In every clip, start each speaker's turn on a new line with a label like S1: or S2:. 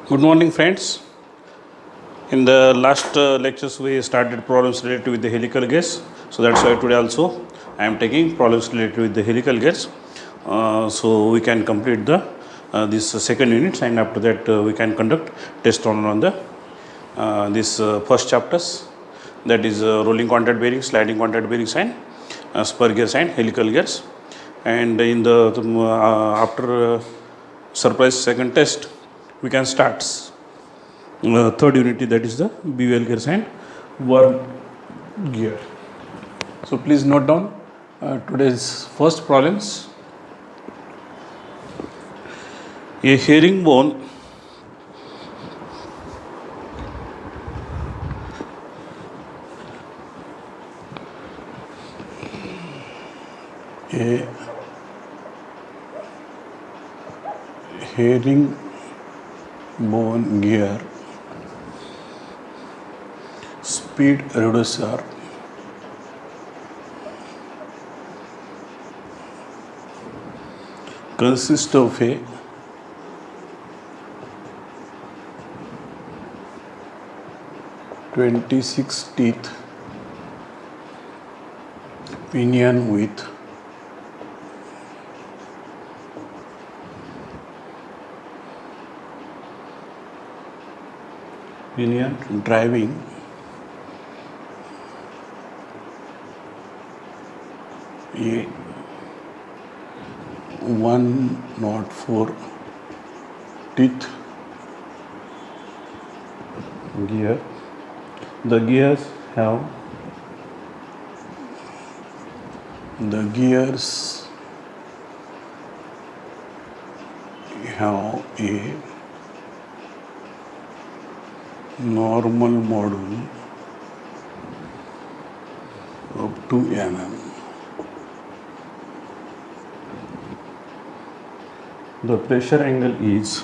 S1: Good morning, friends. In the last lectures, we started problems related with the helical gas. So that's why today also I am taking problems related with the helical gas. So we can complete the this second unit, and after that we can conduct test on the this first chapters. That is rolling contact bearings, sliding contact bearings, and spur gears and helical gears. And in the after surprise second test, we can start third unity, that is the BVL gears and worm gear. So please note down today's first problems. A herringbone a herringbone gear speed reducer consists of a (26 teeth) pinion with pinion driving a 104 teeth gear. The gears have a normal module of 2 mm. The pressure angle is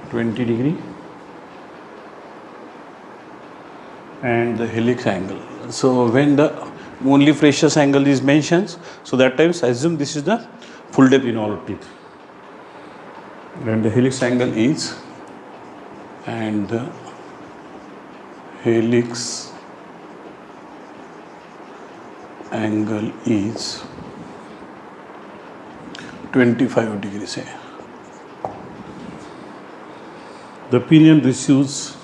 S1: 20 degree, and the helix angle. So when the only precious angle is mentioned, so that times assume this is the full depth in all teeth, and the helix angle is, and the helix angle is 25 degrees. The pinion receives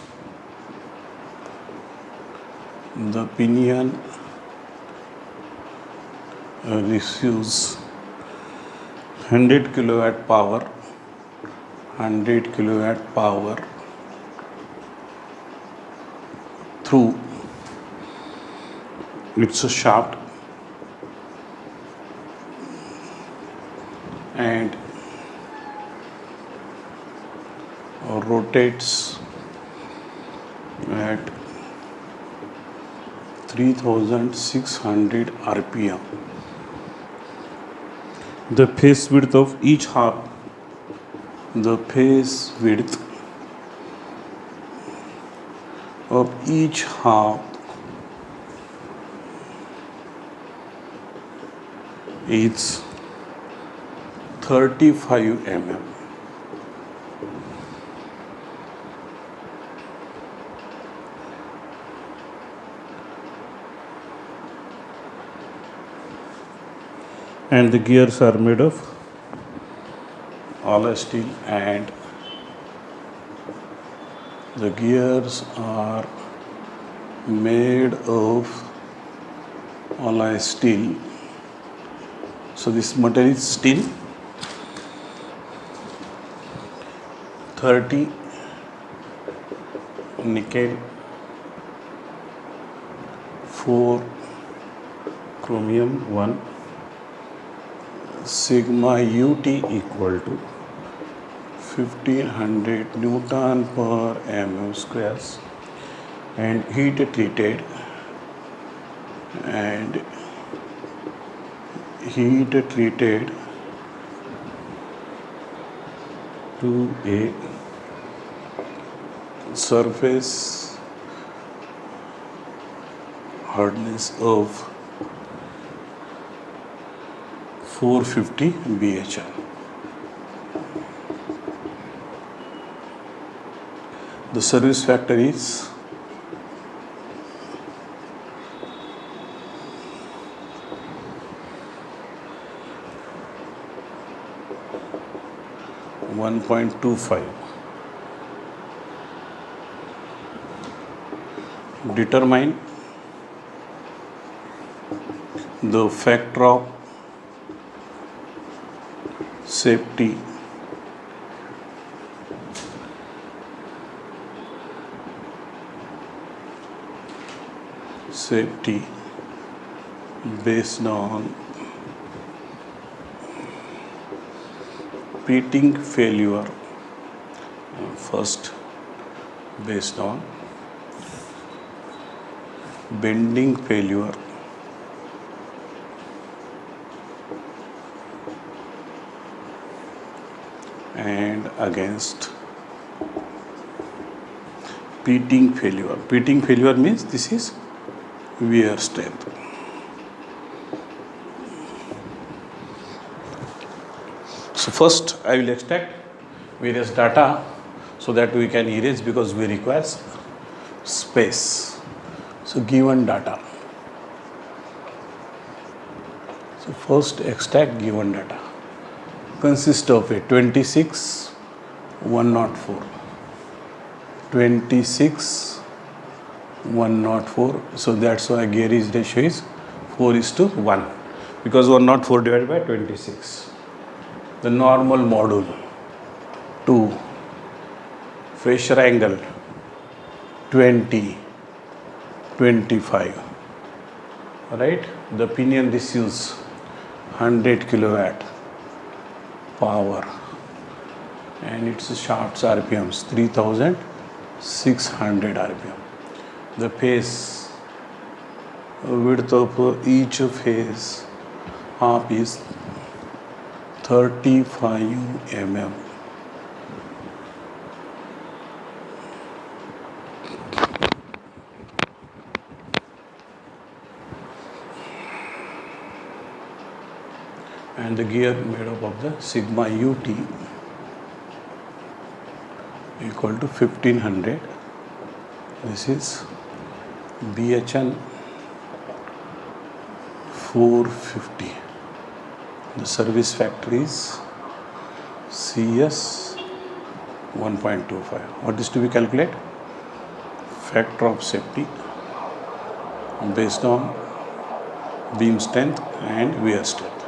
S1: 100 kilowatt power through its shaft, and rotates at 3600 rpm. The face width of each half is 35 mm. And the gears are made of alloy steel, and the gears are made of alloy steel. So this material is steel, 30 nickel, 4 chromium 1, sigma ut equal to 1500 Newton per mm squares, and heat treated to a surface hardness of 450 BHR. The service factor is 1.25. Determine the factor of safety based on pitting failure. First, based on bending failure, and against pitting failure. Pitting failure means this is wear strength. So first I will extract various data so that we can erase, because we require space. So given data. So first extract given data. Consists of a 26, 104. 26, 104. So that's why Gary's ratio is 4:1, because 104 divided by 26. The normal module to pressure angle 20, 25. Right? The pinion receives 100 kilowatt power and its shafts RPMs 3600 RPM. The face width of each phase half is 35 mm. And the gear made up of the sigma ut equal to 1500. This is BHN 450. The service factor is CS 1.25. What is to be calculated? Factor of safety based on beam strength and wear strength,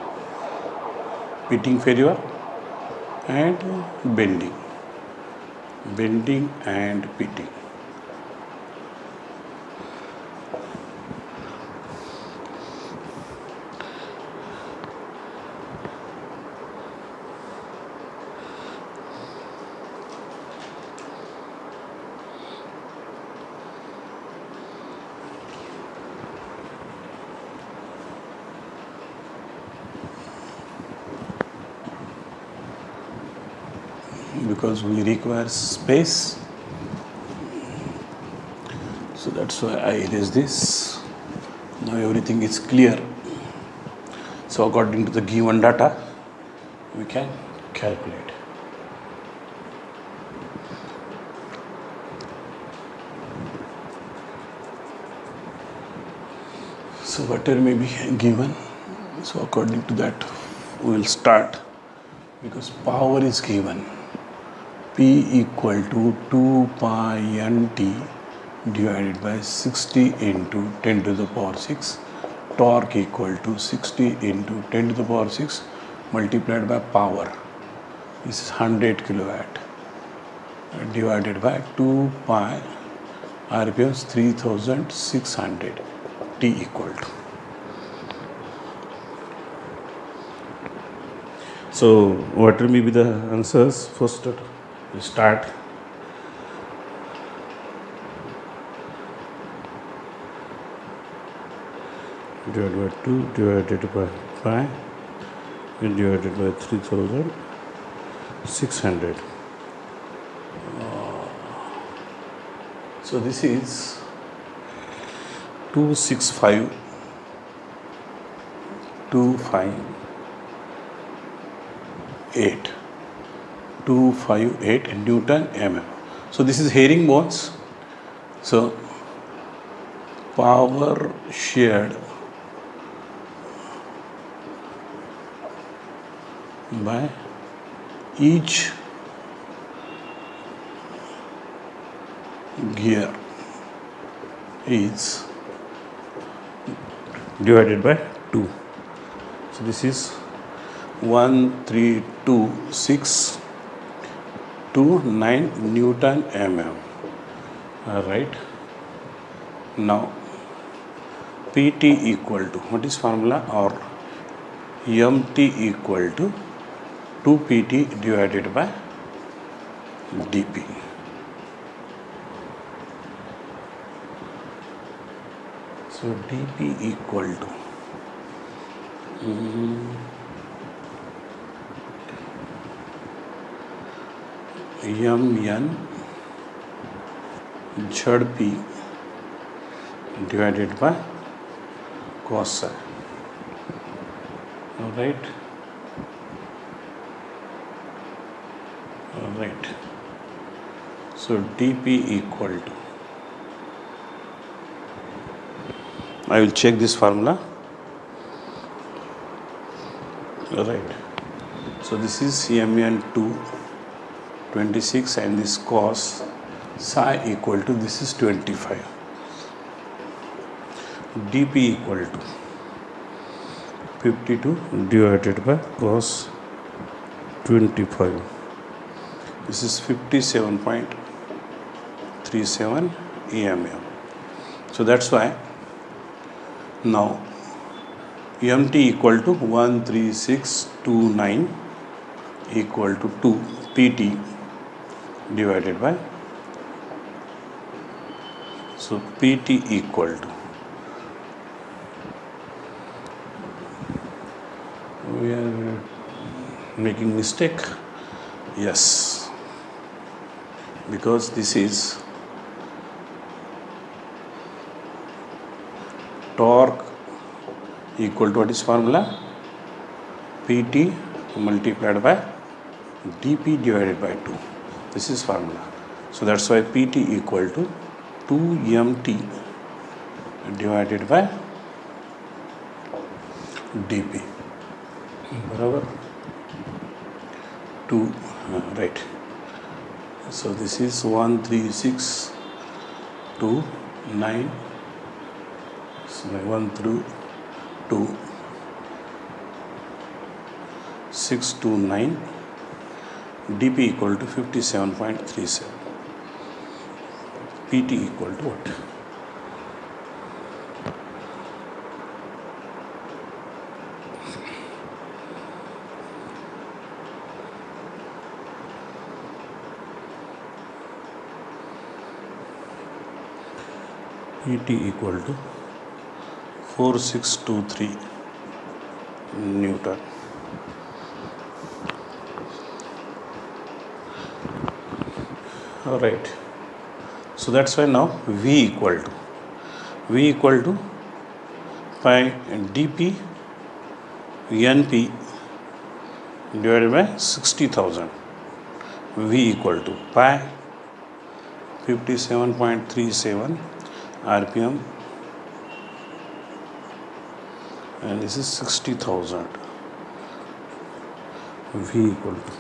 S1: pitting failure and bending and pitting. Because we require space, so that's why I erase this. Now everything is clear. So according to the given data, we can calculate. So whatever may be given, so according to that we will start, because power is given. P equal to 2 pi nt divided by 60 into 10 to the power 6. Torque equal to 60 into 10 to the power 6 multiplied by power. This is 100 kilowatt divided by 2 pi RPMs 3600 T equal to. So what will be the answers? First we start. Divided by 2 divided by pi divided by 3600. So this is 265,258 258 Newton mm. So this is herringbones. So power shared by each gear is divided by 2. So this is 132629 Newton mm. Right. Now PT equal to, what is formula, or MT equal to 2PT divided by dP. So dP equal to mn ZP divided by cos psi. All right. So dP equal to, I will check this formula. All right. So this is mn2 26 and this cos psi equal to, this is 25. dP equal to 52 divided by cos 25. This is 57.37 mm. So that's why now MT equal to 13629 equal to 2 PT divided by, so PT equal to, we are making mistake. Yes, because this is torque equal to, what is formula, PT multiplied by dP divided by 2. This is formula. So that's why PT equal to 2MT divided by dP. Barabar? 2, right. So this is 13629, so 1 through 2 629 dP equal to 57.37. PT equal to what? PT equal to 4623 Newton. All right. So that's why now V equal to pi dP NP divided by 60,000. V equal to pi 57.37 RPM and this is 60,000. V equal to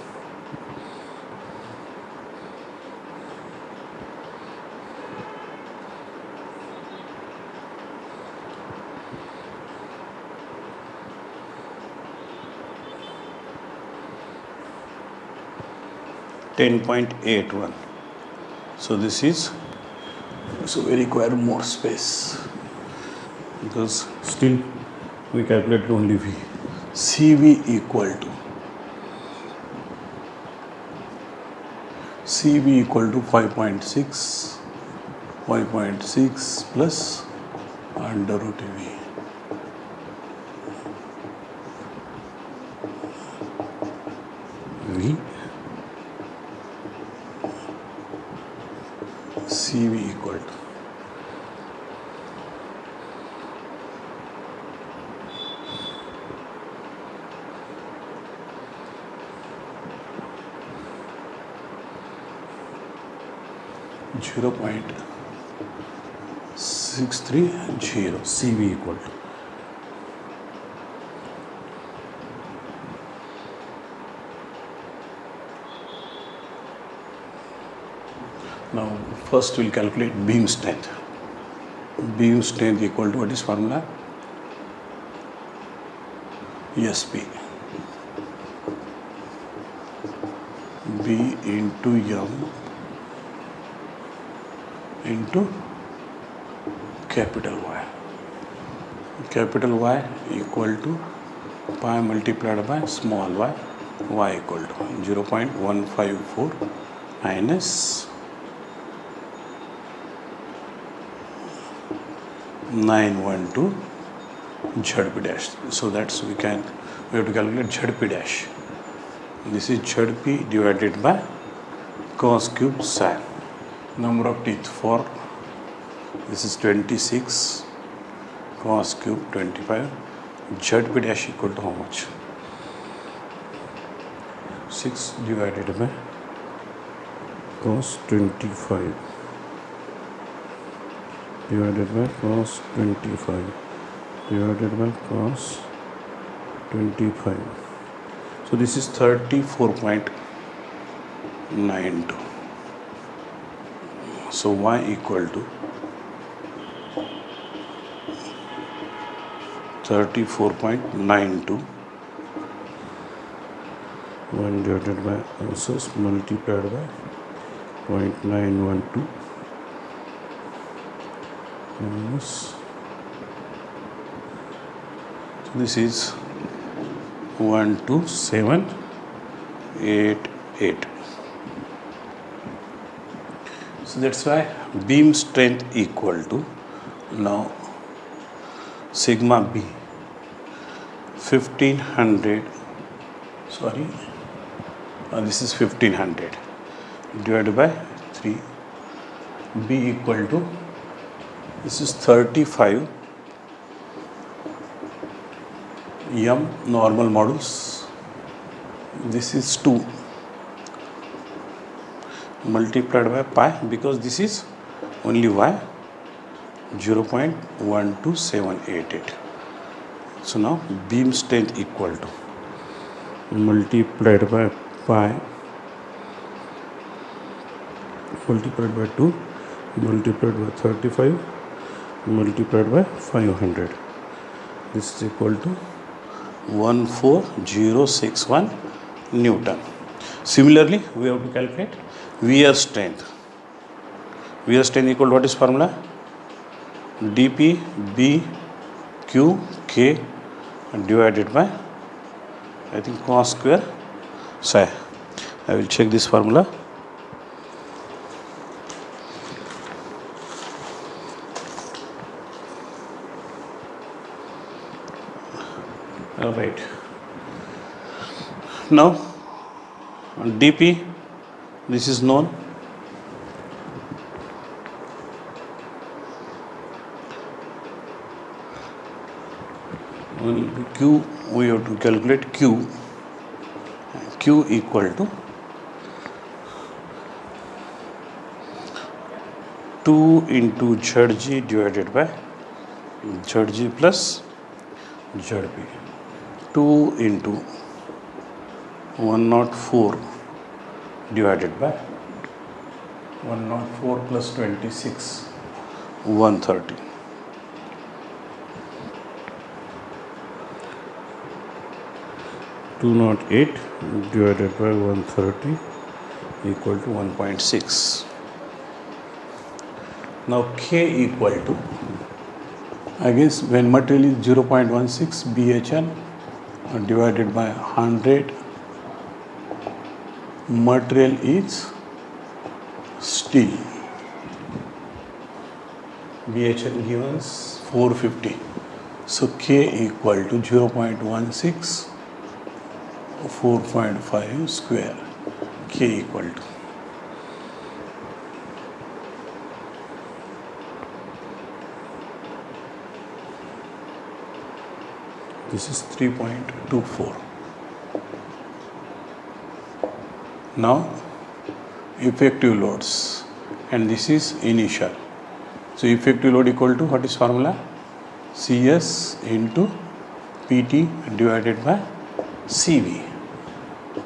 S1: 10.81. So this is, so we require more space because still we calculated only V. CV equal to 5.6 plus under root V. V CV equal to 0.630 CV equal to. Now first we'll calculate beam strength. Beam strength equal to what is formula? SP. B into M into capital Y. Capital Y equal to pi multiplied by small y. Y equal to 0.154 minus 912 ZP dash. So that's we have to calculate ZP dash. This is ZP divided by cos cube psi. Number of teeth 4. This is 26. Cos cube 25. ZP dash equal to how much? 6 divided by cos 25 divided by cos 25 divided by cos 25. So this is 34.92. So y equal to 34.92. 1 divided by also multiplied by 0.912 minus. So this is 12788. So that's why beam strength equal to, now sigma B 1500, sorry, this is 1500 divided by 3. B equal to, this is 35 M normal modulus. This is 2 multiplied by pi, because this is only y, 0.12788. So now beam strength equal to multiplied by pi multiplied by 2 multiplied by 35 multiplied by 500. This is equal to 14061 Newton. Similarly, we have to calculate wear strength. Wear strength equal to what is formula? dP B Q K divided by, I think, cos square psi. I will check this formula. All right. Now dP, this is known. Q, we have to calculate Q. Q equal to 2 into Zg divided by Zg plus Zp. 2 into 104 divided by 104 plus 26, 130. 208 divided by 130 equal to 1.6. Now K equal to, I guess when material is 0.16 BHN divided by 100, material is steel. BHN given 450. So K equal to 0.16 4.5 square. K equal to, this is 3.24. Now effective loads. and this is initial. So effective load equal to, what is formula? CS into PT divided by CV.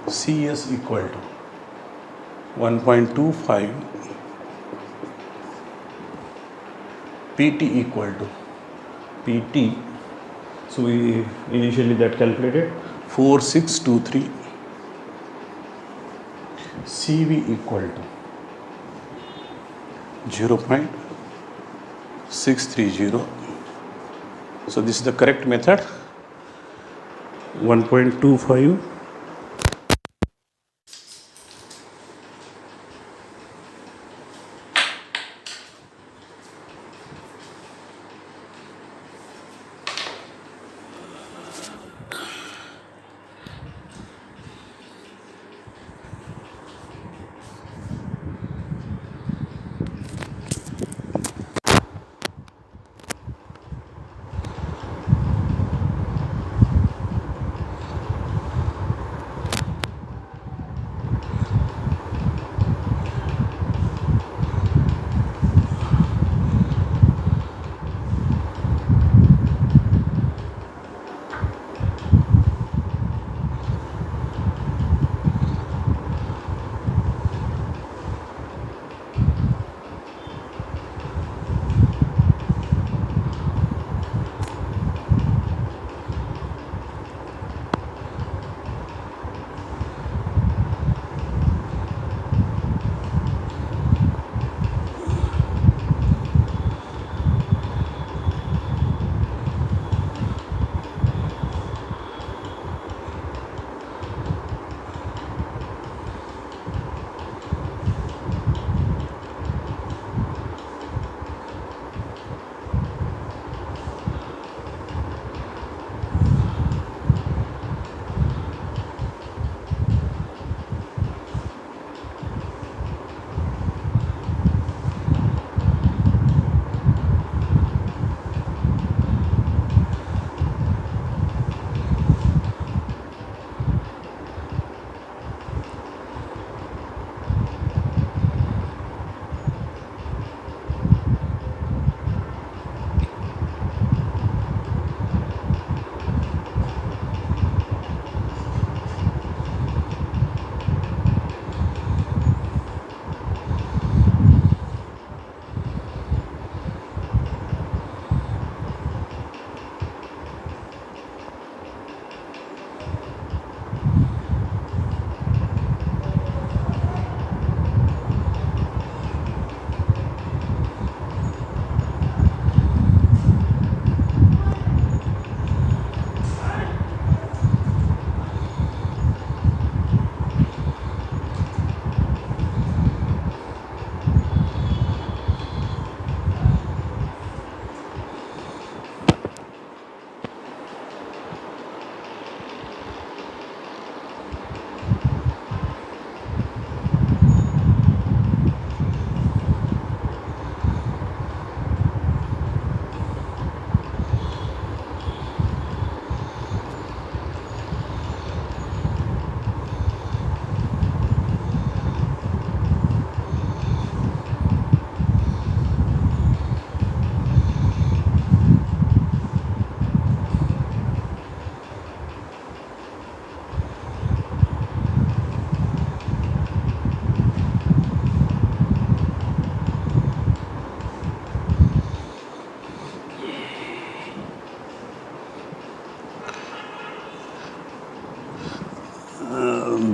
S1: CS equal to 1.25, PT equal to PT. So we initially that calculated 4623. CV equal to 0.630. So this is the correct method. 1.25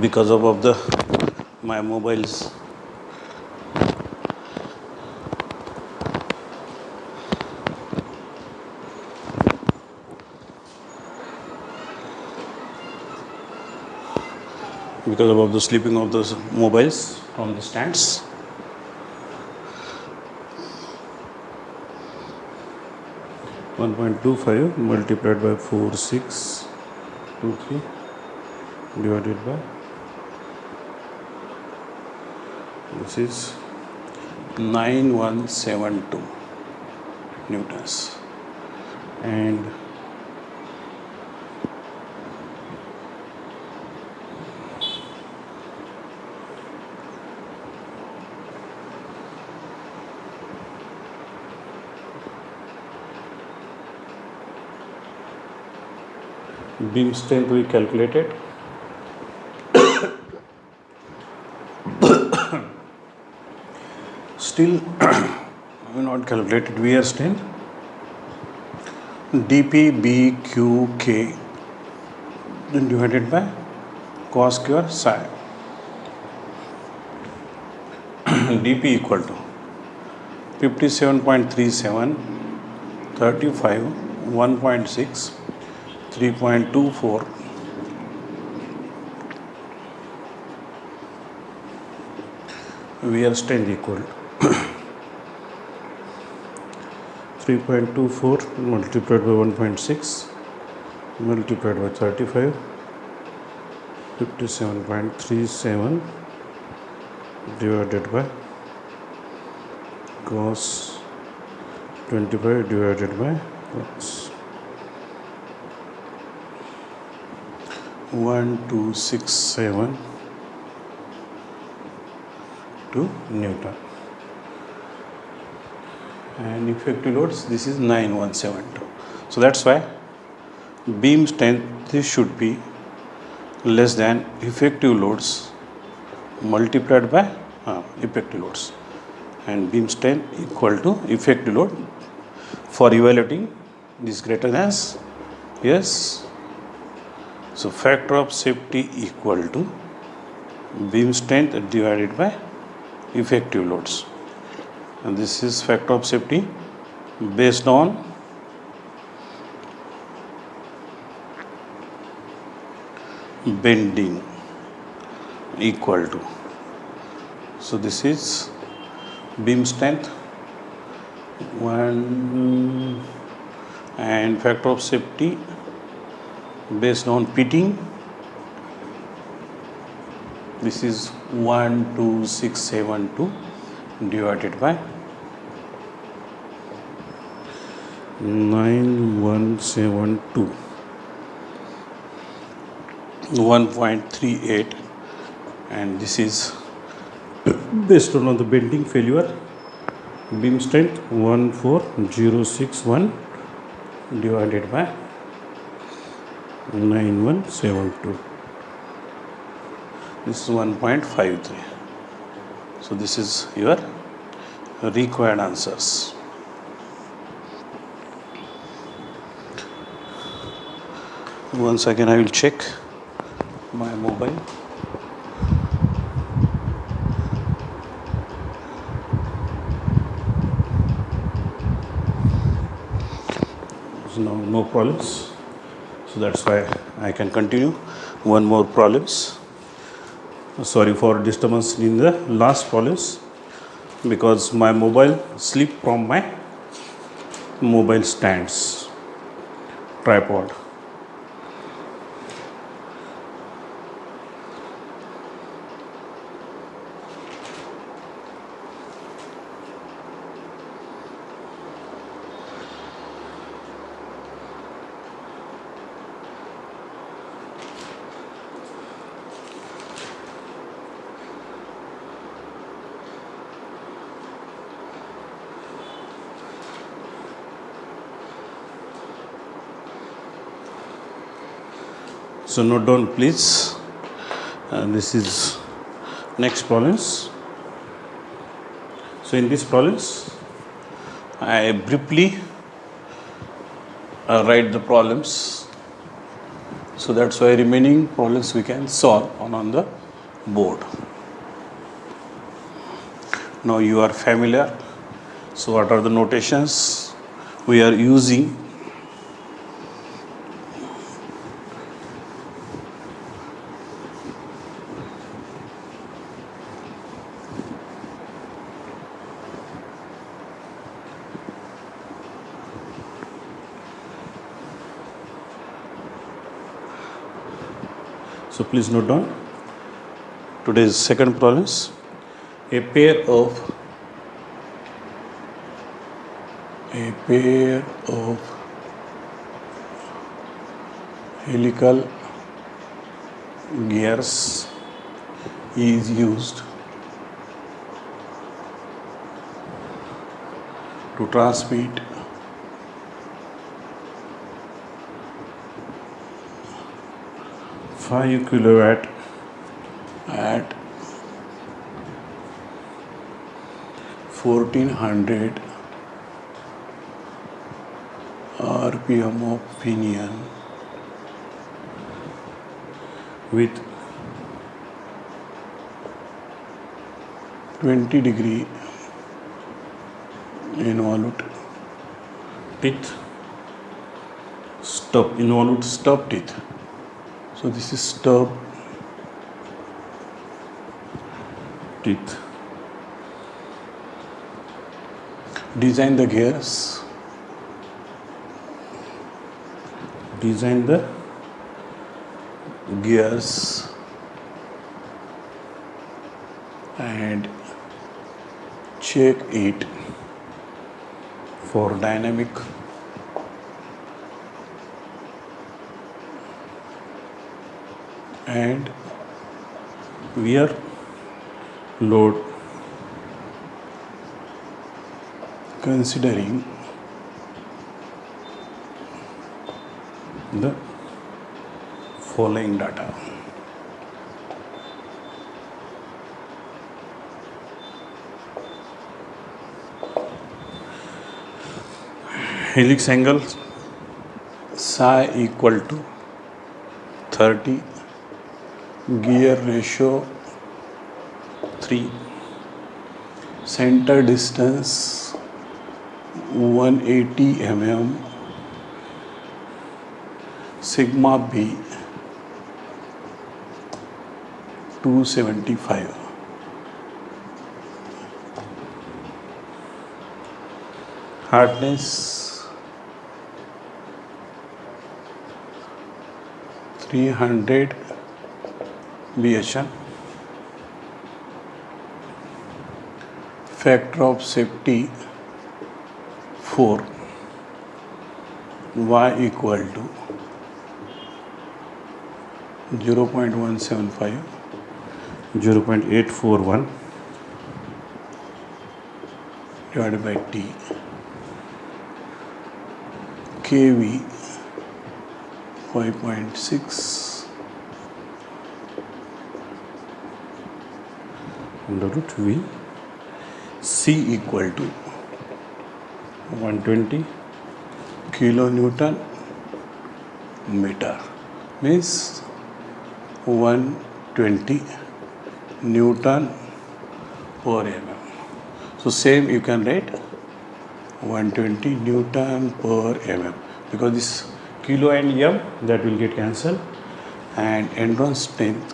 S1: because of the my mobiles. Because of the slipping of those mobiles from the stands. (1.25) multiplied by 4623 divided by, this is 9172 newtons, and Beam strength we calculated. Still we not calculated wear strength. dP BQK then divided by cos square psi. dP equal to 57.37, 35, 1.6, 3.24. Wear strength equal 3.24 multiplied by 1.6 multiplied by 35, 57.37 divided by cos 25 divided by cos 1267 to Newton. And effective loads, this is 9172. So that's why beam strength this should be less than effective loads multiplied by effective loads, and beam strength equal to effective load. For evaluating this greater than yes, so factor of safety equal to beam strength divided by effective loads, and this is factor of safety based on bending equal to, so this is beam strength 1 and factor of safety based on pitting, this is 12672 divided by 9172, 1.38, and this is based on the bending failure. Beam strength 14061 divided by 9172, this is 1.53. So this is your required answers. Once again I will check my mobile. So now no problems, so that's why I can continue. One more problems. Sorry for disturbance in the last problems, because my mobile slipped from my mobile stands tripod. So note down please. This is next problems. So in these problems I briefly write the problems, so that's why remaining problems we can solve on the board. Now you are familiar, so what are the notations we are using? So please note down today's second problems. A pair of helical gears is used to transmit 5 kilowatt
S2: at 1400 RPM of pinion
S1: with
S2: 20-degree involute
S1: teeth, involute
S2: stub teeth. So this is stub
S1: teeth.
S2: Design the gears.
S1: Design the
S2: Gears and check it for dynamic and
S1: wear load
S2: considering
S1: the
S2: following data.
S1: helix angle
S2: Psi equal to 30, gear ratio 3, center distance 180 mm, sigma b 275, hardness 300 BHN, factor of safety 4, y equal to 0.175
S1: 0.841
S2: divided by T, KV 5.6
S1: under root V,
S2: C equal to
S1: 120
S2: kilonewton meter, means 120 Newton per mm. So same you can write 120 Newton per mm, because this kilo and m
S1: that will get cancelled.
S2: and endurance strength,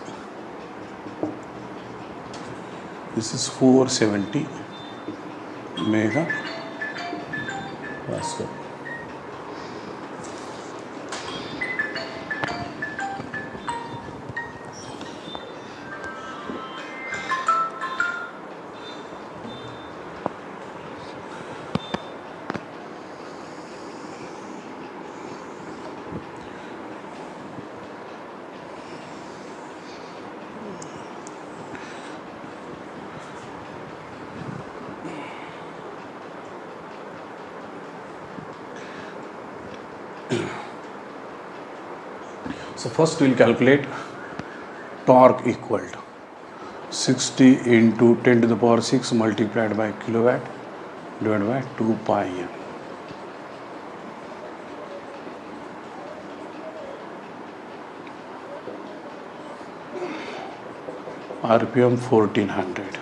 S2: this is 470 mega
S1: Pascal.
S2: So first we will calculate torque equal to 60 into 10 to the power 6 multiplied by kilowatt divided by 2 pi m. RPM 1400.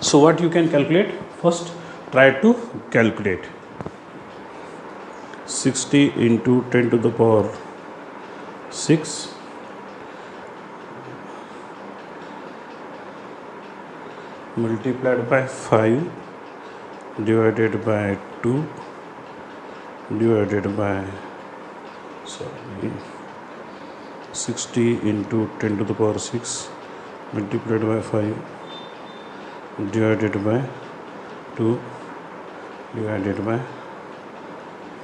S1: So what you can calculate? First try to calculate 60 into 10 to the power 6 multiplied by 5 divided by 2 divided by 60 into 10 to the power 6 multiplied by 5 divided by 2 divided by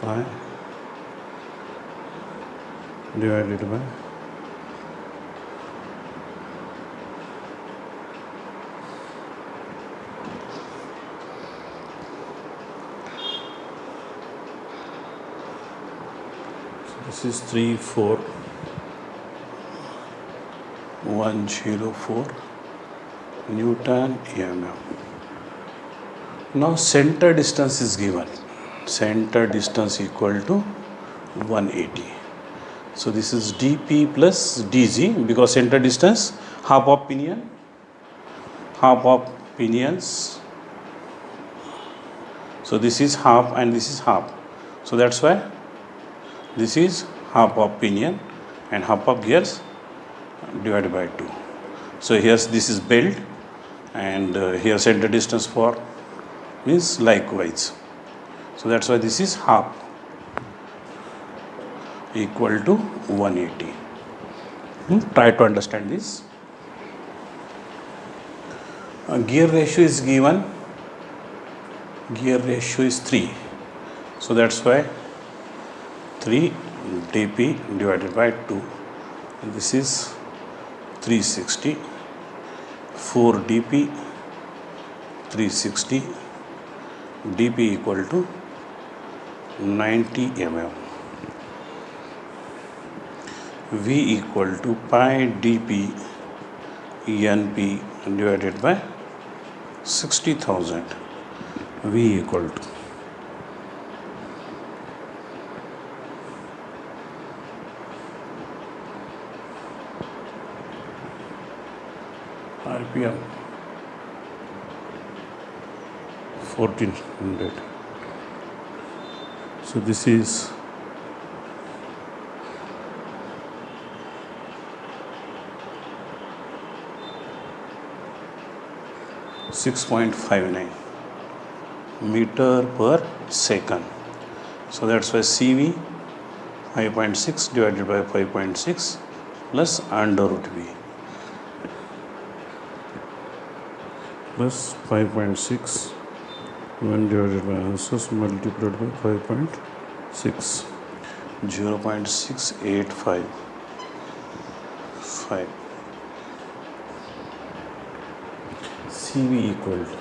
S1: 5 divided by This is 3, 4.
S2: 104 Newton mm. Now center distance is given. Center distance equal to 180. So this is dp plus dg, because center distance half of pinion, half of pinions. So this is half and this is half. So that's why this is half of pinion and half of gears divided by 2. So here this is belt, and here center distance for means likewise. So that's why this is half equal to 180. Try to understand this. Gear ratio is given. Gear ratio is 3. So that's why 3 dp divided by 2. And this is 360. 4 dp 360 dp equal to 90 mm. V equal to pi dp np divided by 60,000. V equal to RPM 1400. So this is 6.59 meter per second. So that's why CV 5.6 divided by 5.6 plus under root V plus 5.6 1 divided by answers multiplied by 5.6, 0.685 5. CV equal to,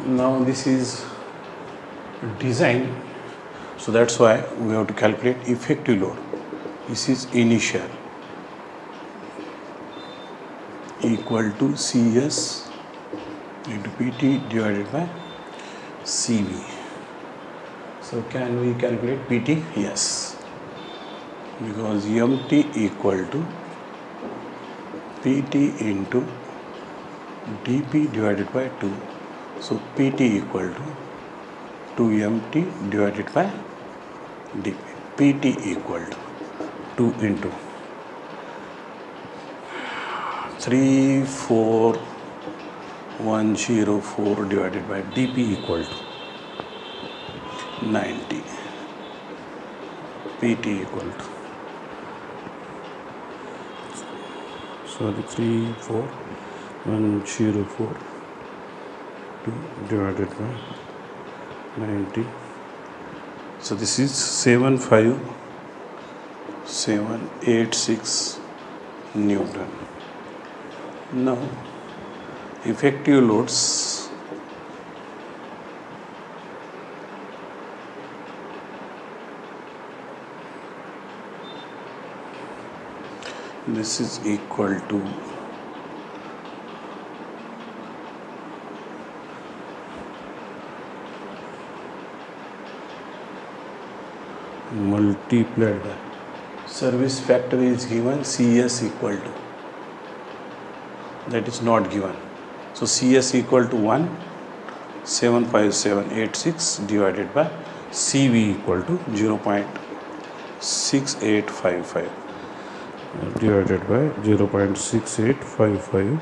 S2: now this is design, so that's why we have to calculate effective load. This is initial equal to CS into PT divided by CV. So can we calculate PT? Yes, because MT equal to PT into dP divided by 2. So PT equal to 2MT divided by dP. PT equal to 2 into 34104 divided by dP equal to 90. PT equal to,
S1: sorry, 34104 divided by 90. So this is 75786 Newton. Now effective loads, this is equal to multiplied by service factor is given, CS equal to, that is not given. So CS equal to 1, 75786 divided by CV equal to 0.6855 divided by 0.6855,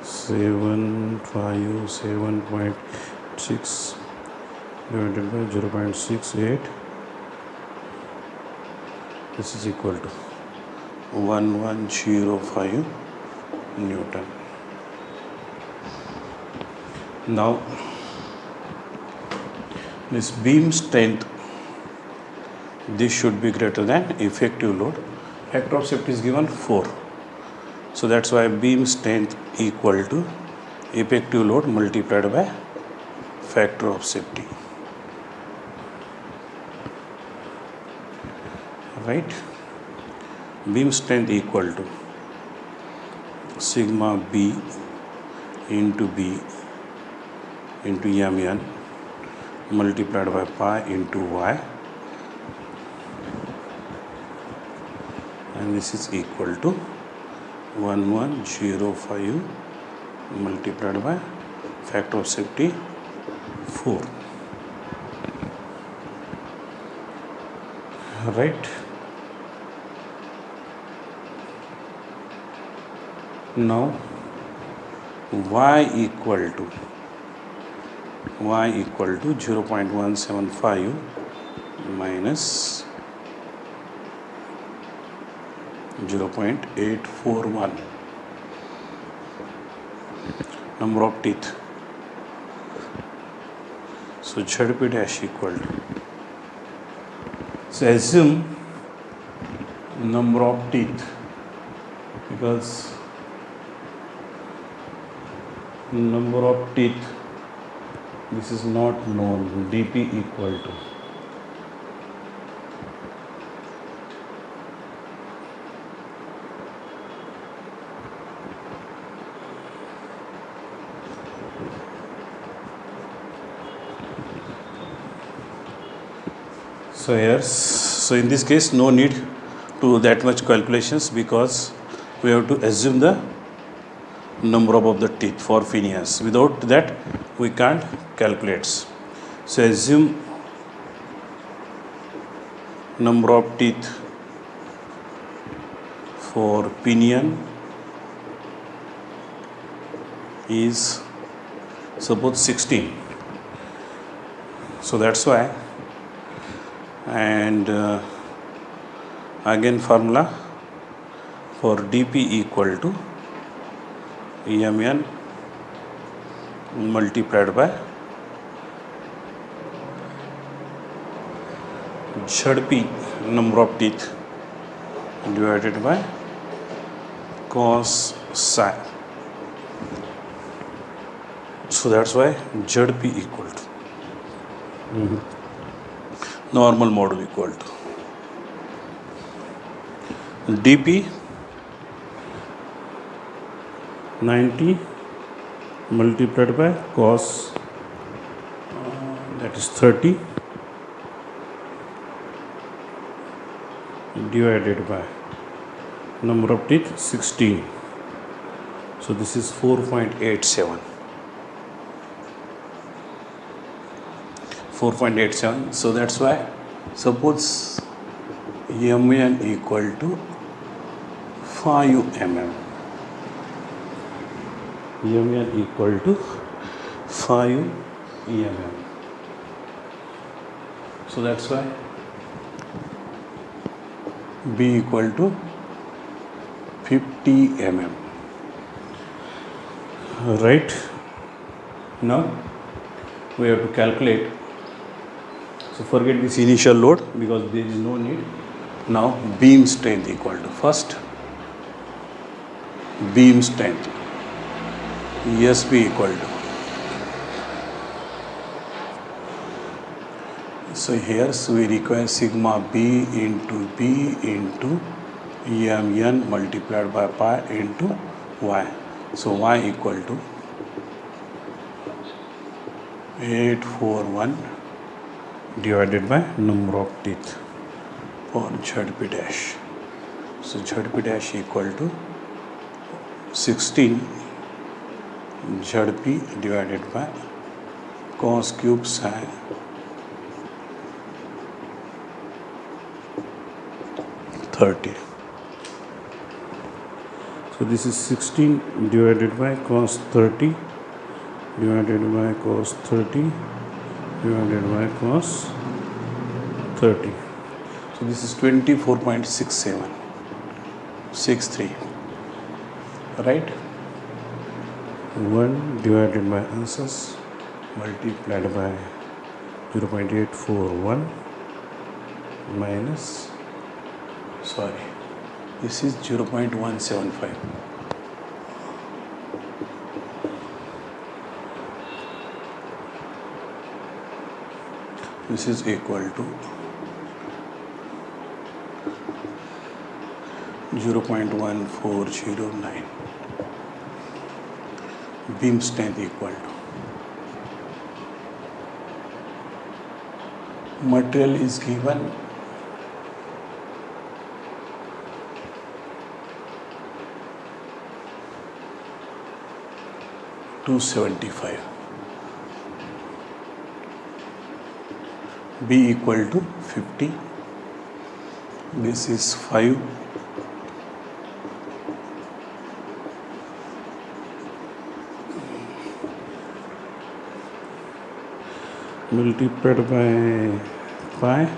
S1: 757.6 divided by 0.68, this is equal to 1105 Newton. Now this beam strength, this should be greater than effective load. Factor of safety is given 4. So that's why beam strength equal to effective load multiplied by factor of safety. right? Beam strength equal to sigma B into Mn multiplied by pi into y, and this is equal to 1105 multiplied by factor of safety 4, right? Now y equal to 0.175 minus 0.841 number of teeth. So Zp dash equal to, so assume number of teeth, because number of teeth, this is not known, dp equal to so in this case no need to that much calculations, because we have to assume the number of the teeth for Phineas. Without that we can't calculate. So assume number of teeth for pinion is suppose 16. So that's why, and again formula for dp equal to Mn multiplied by Zp number of teeth divided by cos psi. So that's why Zp equal to normal module equal to dp 90 multiplied by cos that is 30 divided by number of teeth 16. So this is 4.87. So that's why suppose Mn equal to 5 mm. Mn equal to 5 mm. So that's why B equal to 50 mm. Right? Now we have to calculate. So forget this initial load because there is no need. Now beam strength equal to, first beam strength SB equal to, so here we require sigma B into Mn multiplied by pi into y. So y equal to 841 divided by number of teeth for Zp dash. So Zp dash equal to 16 Zp divided by cos cube psi 30. So this is 16 divided by cos 30 divided by cos 30 divided by cos 30. So this is 24.63, right? 1 divided by answers multiplied by 0.841 minus, sorry, this is 0.175. This is equal to
S2: 0.1409. Beam strength equal to. Material is given 275. B equal to 50. This is 5. Multiplied by pi,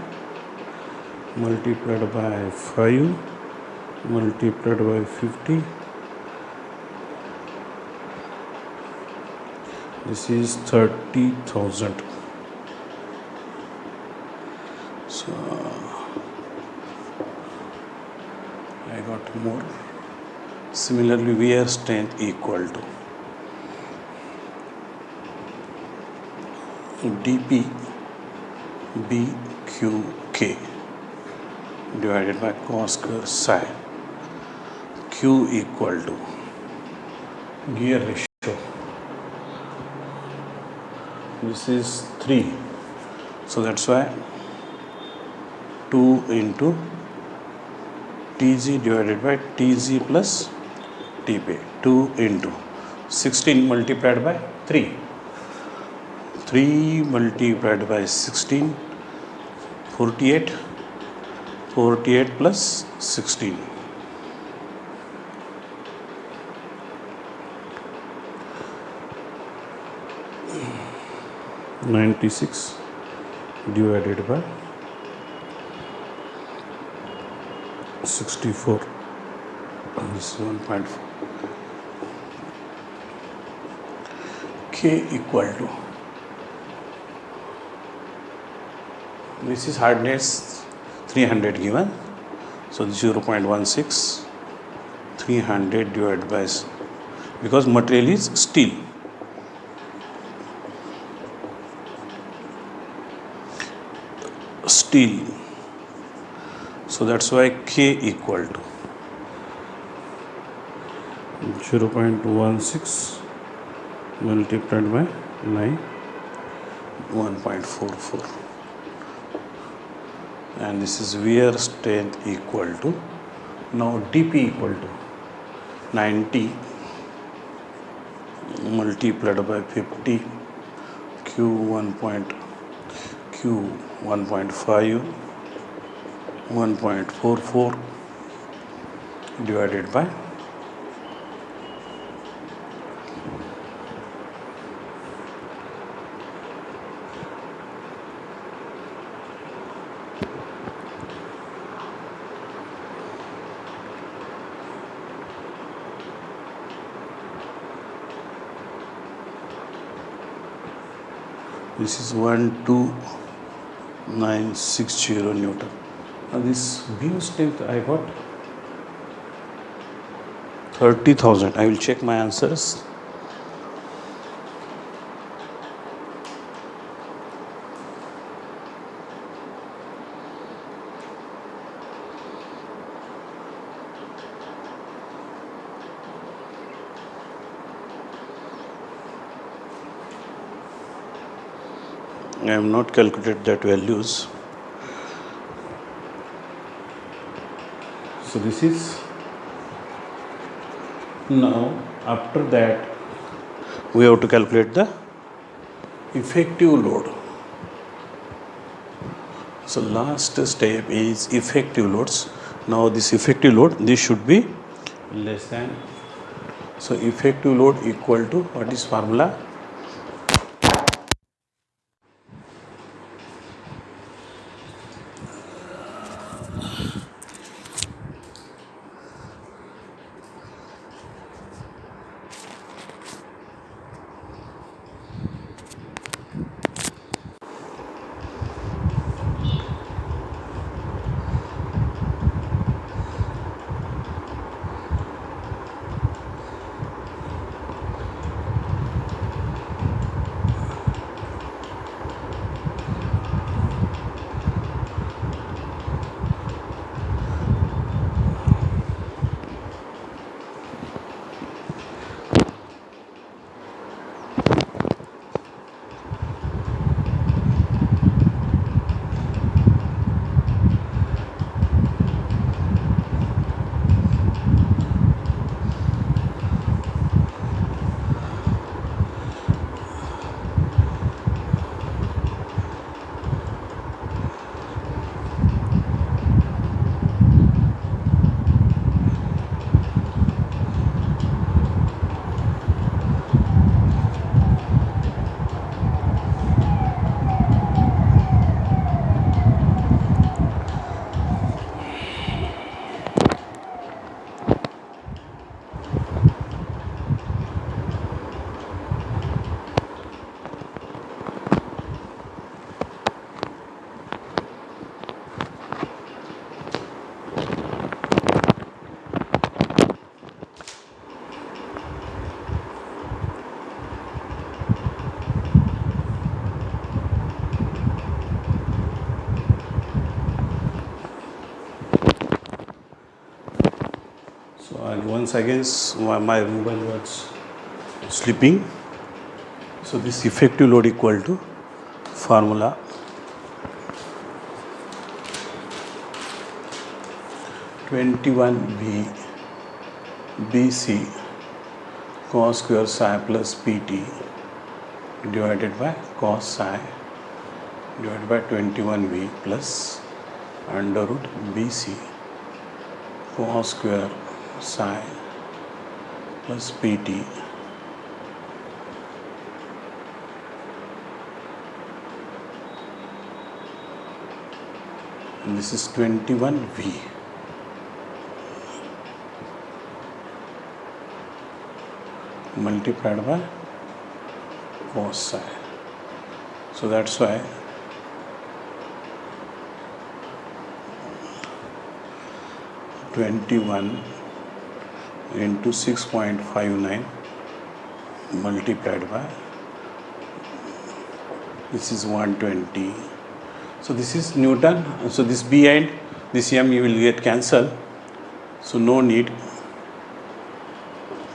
S2: multiplied by 5, multiplied by 50. This is 30,000. So I got more. Similarly, wear strength equal to dp bqk divided by cos square psi. Q equal to gear ratio. This is 3. So that's why 2 into Tg divided by Tg plus Tp. 2 into 16 multiplied by 3. 3 multiplied by 16, 48. 48 plus 16. 96 divided by 64. This is 1.4. K equal to, this is hardness 300 given, so 0.16, 300 divided by, because material is steel. So that's why K equal to 0.16 multiplied by 9, 1.44. And this is wear strength equal to, now dp equal to 90 multiplied by 50, q 1.5, 1.44 divided by this is 12960 Newton. Now this beam strength I got 30,000. I will check my answers. I have not calculated that values. So this is, now after that we have to calculate the effective load. So last step is effective loads. Now this effective load, this should be less than, so effective load equal to, what is formula? once again my mobile was sleeping. So this effective load equal to formula 21V BC cos square psi plus PT divided by cos psi divided by 21V plus under root BC cos square psi plus PT and this is 21V multiplied by cos psi. So that's why (21) into 6.59 multiplied by this is 120. So this is Newton. So this B and this M you will get cancelled. So no need.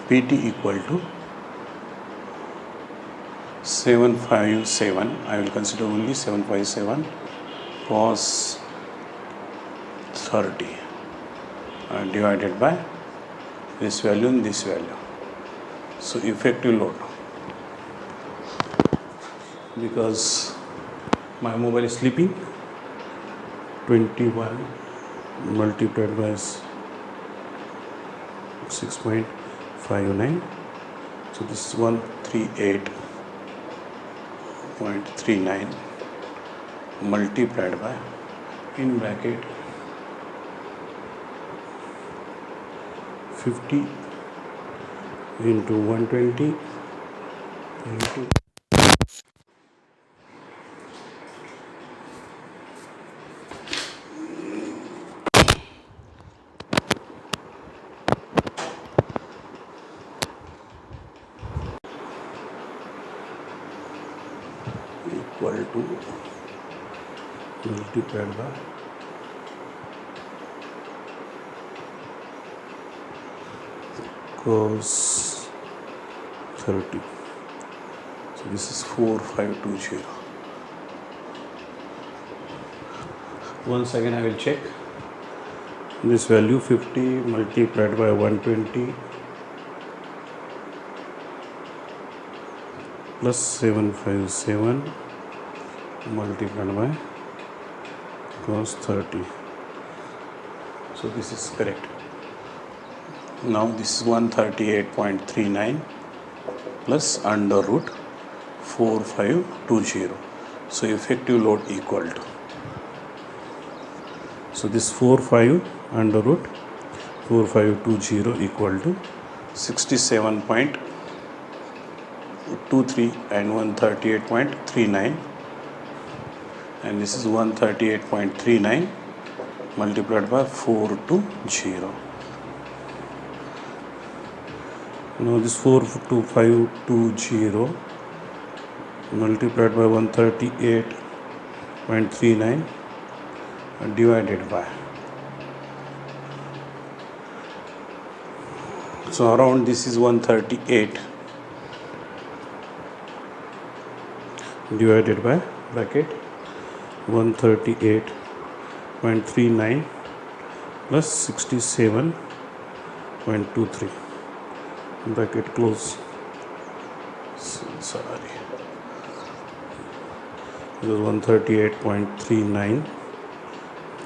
S2: PT equal to 757. I will consider only 757 cos 30 divided by this value and this value. So effective load, because my mobile is sleeping, 21 multiplied by 6.59. So this is 138.39 multiplied by in bracket 50 into 120 into equal to multiplied by cos 30. So this is 4520. Once again I will check this value. 50 multiplied by 120 plus 757 multiplied by cos 30. So this is correct. Now this is 138.39 plus under root 4520. So effective load equal to, so this 45 under root 4520 equal to 67.23 and 138.39, and this is 138.39 multiplied by 420. Now this 42520 multiplied by 138.39 divided by, so around this is 138 divided by bracket 138.39 plus 67.23 bracket close. Sorry, it was 138.39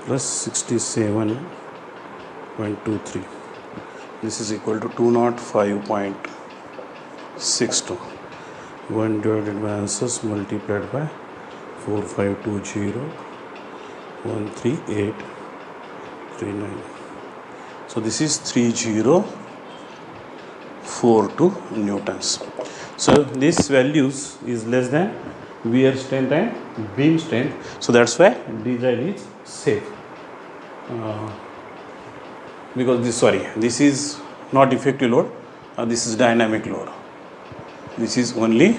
S2: plus 67.23. This is equal to 205.62. 1 divided by answers multiplied by 4520 13839. So this is 3042 newtons. So these values is less than wear strength and beam strength. So that's why design is safe. Because this is not effective load. This is dynamic load. This is only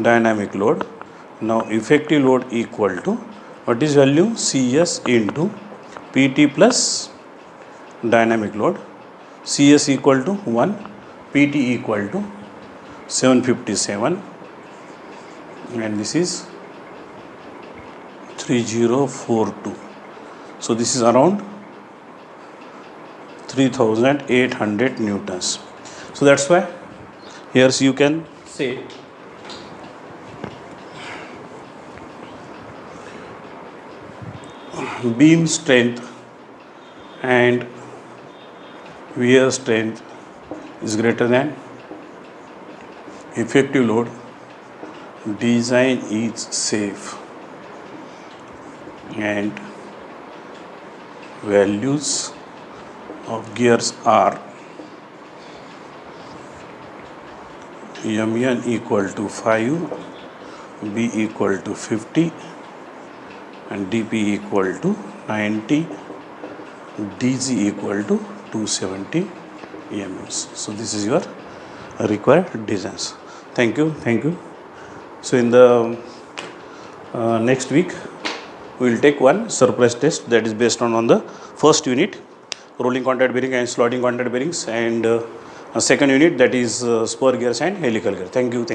S2: dynamic load. Now effective load equal to what is value? CS into PT plus dynamic load. CS equal to 1, PT equal to 757, and this is 3042. So this is around 3800 newtons. So that's why here you can say beam strength and wear strength is greater than effective load. Design is safe and values of gears are MN equal to 5, B equal to 50, and DP equal to 90, DG equal to 270 EMS. So this is your required designs. Thank you. So in the next week we will take one surprise test that is based on the first unit, rolling contact bearing and slotting contact bearings, and a second unit that is spur gears and helical gear. Thank you.